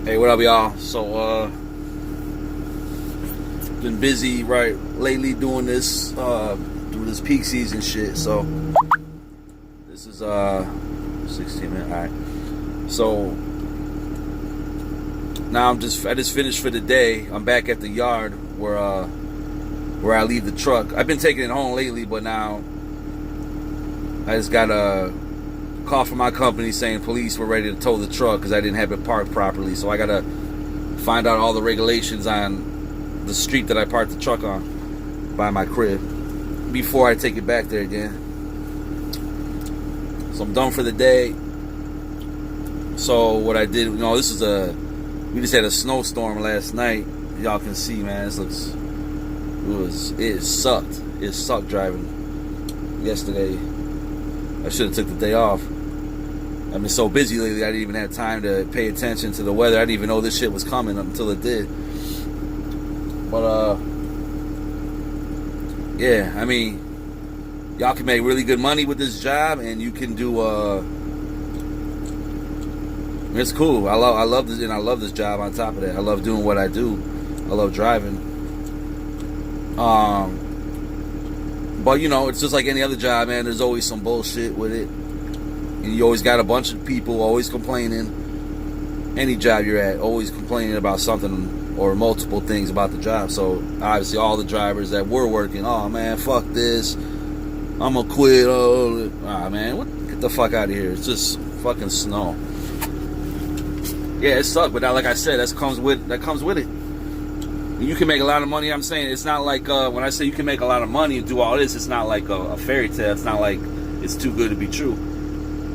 Hey, what up, y'all? So, been busy right lately doing this peak season shit. So, this is 16 minutes. All right. So now I just finished for the day. I'm back at the yard where I leave the truck. I've been taking it home lately, but now I just got a call from my company saying police were ready to tow the truck because I didn't have it parked properly. So I gotta find out all the regulations on the street that I parked the truck on by my crib before I take it back there again. So I'm done for the day. So what I did, we just had a snowstorm last night. Y'all can see, man, it sucked. It sucked driving yesterday. I should have took the day off. I've been so busy lately, I didn't even have time to pay attention to the weather. I didn't even know this shit was coming until it did. But, yeah, I mean, y'all can make really good money with this job, and you can do, it's cool. I love this, and I love this job on top of that. I love doing what I do. I love driving. But, it's just like any other job, man. There's always some bullshit with it. And you always got a bunch of people always complaining. Any job you're at, always complaining about something or multiple things about the job. So obviously all the drivers that were working, oh man, fuck this, I'm gonna quit. Man, get the fuck out of here. It's just fucking snow. Yeah, it sucked, but like I said, that comes with it. You can make a lot of money. I'm saying it's not like when I say you can make a lot of money and do all this, it's not like a fairy tale. It's not like it's too good to be true.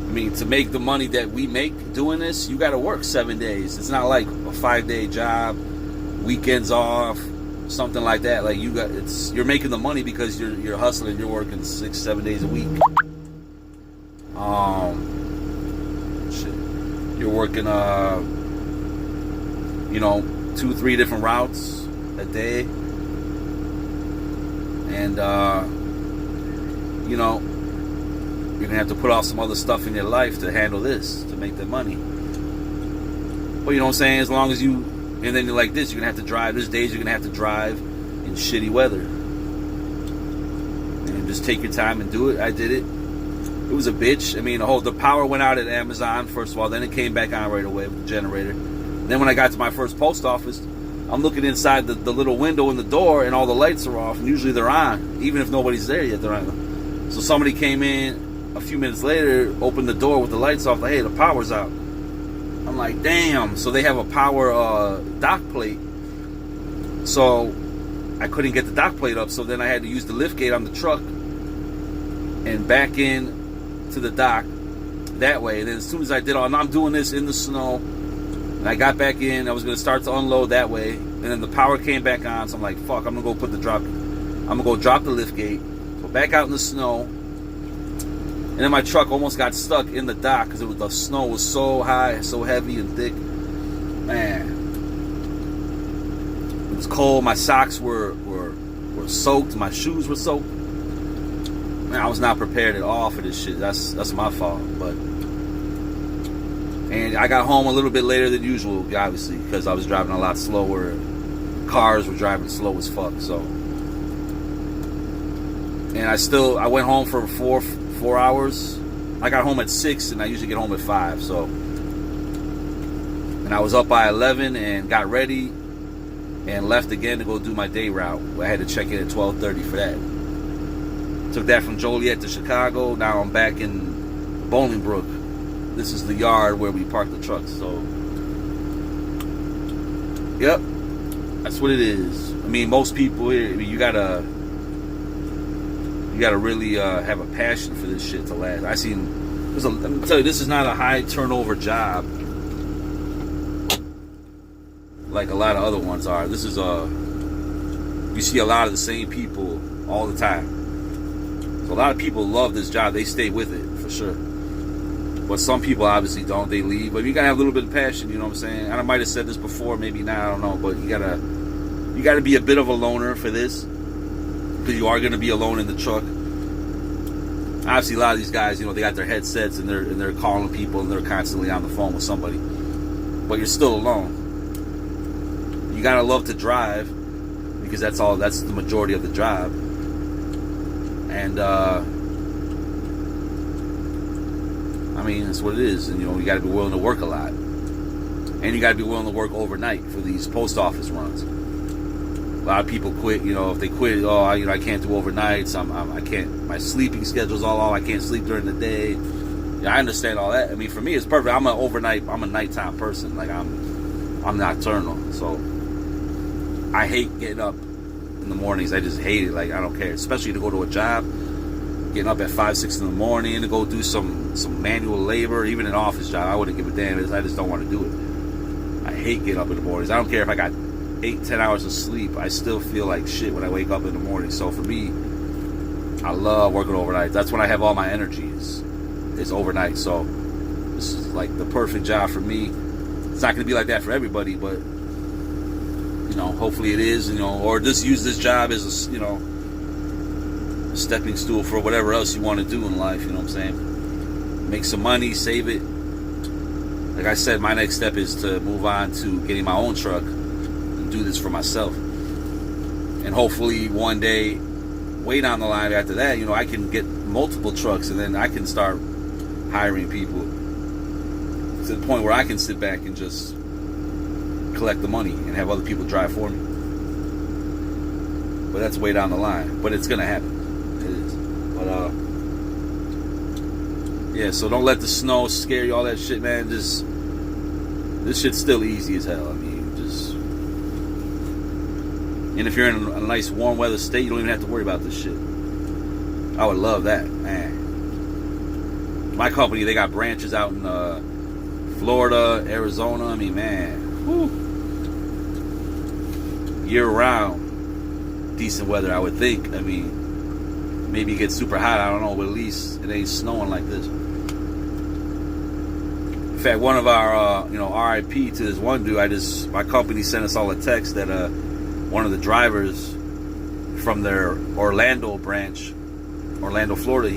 I mean, to make the money that we make doing this, you got to work 7 days. It's not like a 5-day job, weekends off, something like that. Like you're making the money because you're hustling. You're working 6-7 days a week. You're working 2-3 different routes a day, and you're gonna have to put off some other stuff in your life to handle this, to make the money. But you know what I'm saying? As long as and then you're like this, you're gonna have to drive. There's days you're gonna have to drive in shitty weather, and just take your time and do it. I did it. It was a bitch. I mean, the power went out at Amazon first of all. Then it came back on right away with the generator. And then when I got to my first post office, I'm looking inside the little window in the door, and all the lights are off. And usually they're on, even if nobody's there yet. They're on. So somebody came in a few minutes later, opened the door with the lights off, like, hey, the power's out. I'm like, damn. So they have a power dock plate. So I couldn't get the dock plate up, so then I had to use the lift gate on the truck and back in to the dock that way. And then as soon as I did all, and I'm doing this in the snow, and I got back in, I was going to start to unload that way, and then the power came back on, so I'm like, fuck, I'm going to go drop the lift gate, go back out in the snow. And then my truck almost got stuck in the dock because the snow was so high, so heavy and thick. Man, it was cold. My socks were soaked. My shoes were soaked. Man, I was not prepared at all for this shit. That's my fault. And I got home a little bit later than usual, obviously, because I was driving a lot slower. Cars were driving slow as fuck. So, and I went home for 4 hours. I got home at 6, and I usually get home at 5. So, and I was up by 11 and got ready and left again to go do my day route. I had to check in at 12:30 for that. Took that from Joliet to Chicago. Now I'm back in Bolingbrook. This is the yard where we park the trucks. So, yep, that's what it is. I mean, most people here, you gotta really have a passion for this shit to last. Let me tell you, this is not a high turnover job like a lot of other ones are. This is you see a lot of the same people all the time. So a lot of people love this job. They stay with it for sure. But some people obviously don't. They leave. But you gotta have a little bit of passion. You know what I'm saying? And I might have said this before, maybe not. I don't know. But you gotta be a bit of a loner for this, because you are gonna be alone in the truck. Obviously, a lot of these guys, they got their headsets and they're calling people and they're constantly on the phone with somebody. but you're still alone. You gotta love to drive, because that's the majority of the job. And I mean, that's what it is. And you gotta be willing to work a lot, and you gotta be willing to work overnight for these post office runs. A lot of people quit. If they quit, I can't do overnights. I can't. My sleeping schedule's all off. I can't sleep during the day. Yeah, I understand all that. I mean, for me, it's perfect. I'm a nighttime person. Like I'm nocturnal, so I hate getting up in the mornings. I just hate it. Like, I don't care, especially to go to a job, getting up at 5, 6 in the morning to go do some manual labor, even an office job. I wouldn't give a damn. I just don't want to do it. I hate getting up in the mornings. I don't care if I got 8, 10 hours of sleep. I still feel like shit when I wake up in the morning. So for me, I love working overnight. That's when I have all my energy is overnight. So this is like the perfect job for me. It's not going to be like that for everybody, but hopefully it is, or just use this job as a stepping stool for whatever else you want to do in life. You know what I'm saying? Make some money, save it. Like I said, my next step is to move on to getting my own truck and do this for myself. And hopefully one day, way down the line after that, I can get multiple trucks, and then I can start hiring people to the point where I can sit back and just collect the money and have other people drive for me. But that's way down the line. But it's gonna happen. It is. But yeah, so don't let the snow scare you, all that shit, man. This shit's still easy as hell. I mean, and if you're in a nice warm weather state, you don't even have to worry about this shit. I would love that, man. My company, they got branches out in Florida, Arizona. I mean, man, whew. Year round, decent weather, I would think. I mean, maybe it gets super hot, I don't know, but at least it ain't snowing like this. In fact, one of our, RIP to this one dude, my company sent us all a text that one of the drivers from their Orlando branch, Orlando, Florida,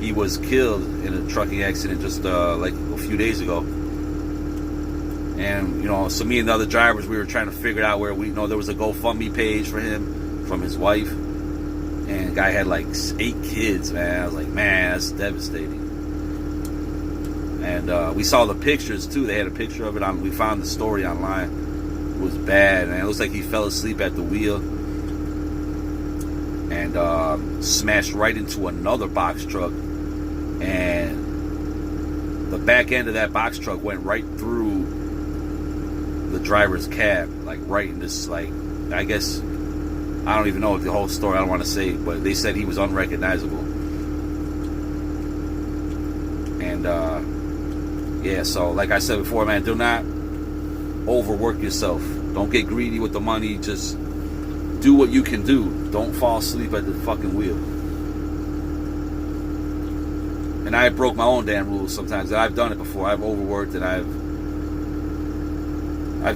he was killed in a trucking accident just like a few days ago. And so me and the other drivers, we were trying to figure out where there was a GoFundMe page for him from his wife, and the guy had like 8 kids, man. I was like, man, that's devastating. And we saw the pictures too. They had a picture of it on. We found the story online. It was bad, man. It looks like he fell asleep at the wheel and smashed right into another box truck, and the back end of that box truck went right through the driver's cab, like right in this, like, I guess, I don't even know the whole story, I don't want to say, but they said he was unrecognizable. And yeah, so like I said before, man, do not overwork yourself. Don't get greedy with the money. Just do what you can do. Don't fall asleep at the fucking wheel. And I broke my own damn rules sometimes. I've done it before. I've overworked, and I've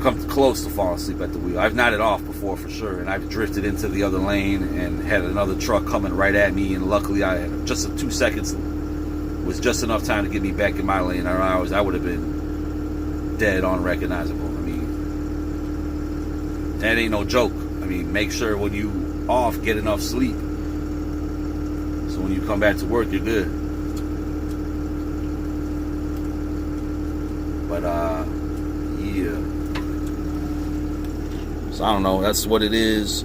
come close to falling asleep at the wheel. I've nodded off before for sure, and I've drifted into the other lane and had another truck coming right at me, and luckily I had just 2 seconds was just enough time to get me back in my lane. I would have been dead unrecognizable. I mean, that ain't no joke. I mean, make sure when you off, get enough sleep, so when you come back to work, you're good. But yeah. So I don't know, that's what it is.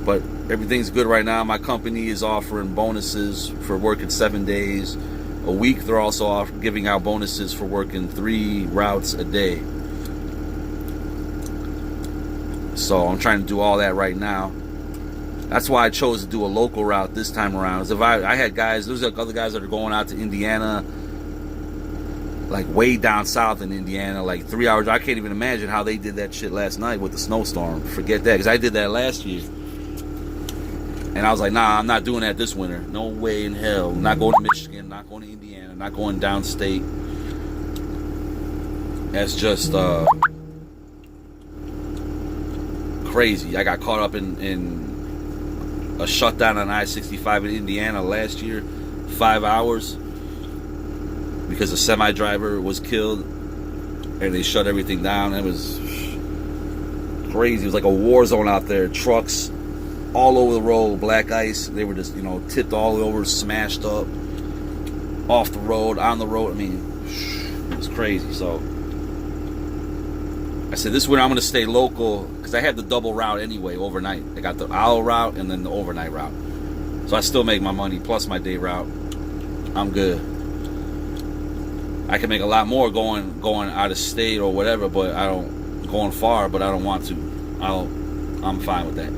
But everything's good right now. My company is offering bonuses for working 7 days a week. They're also giving out bonuses for working 3 routes a day. So I'm trying to do all that right now. That's why I chose to do a local route this time around. Is if I had guys, there's other guys that are going out to Indiana, like way down south in Indiana, like 3 hours. I can't even imagine how they did that shit last night with the snowstorm. Forget that, because I did that last year. And I was like, nah, I'm not doing that this winter. No way in hell. I'm not going to Michigan, not going to Indiana, not going downstate. That's just crazy. I got caught up in a shutdown on I-65 in Indiana last year, 5 hours. because a semi driver was killed, and they shut everything down. It was crazy. It was like a war zone out there. Trucks all over the road, black ice. They were just, tipped all over, smashed up, off the road, on the road. I mean, it was crazy. So I said, this winter I'm going to stay local, because I had the double route anyway, overnight. I got the hour route and then the overnight route. So I still make my money, plus my day route. I'm good. I can make a lot more going out of state or whatever, but going far, but I don't want to. I'm fine with that.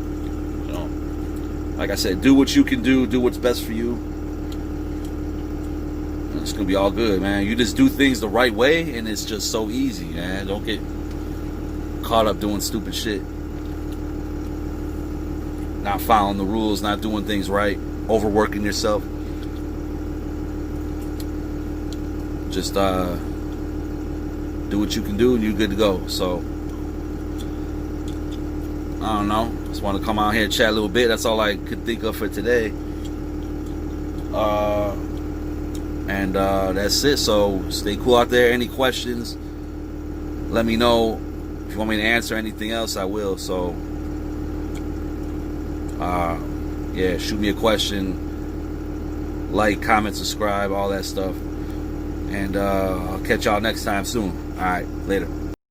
Like I said, do what you can do what's best for you. And it's gonna be all good, man. You just do things the right way, and it's just so easy, man. Don't get caught up doing stupid shit, not following the rules, not doing things right, overworking yourself. Just do what you can do, and you're good to go. So I don't know. Just want to come out here and chat a little bit. That's all I could think of for today. And that's it. So stay cool out there. Any questions, let me know. If you want me to answer anything else, I will. So yeah, shoot me a question, like, comment, subscribe, all that stuff. And I'll catch y'all next time soon. All right, later.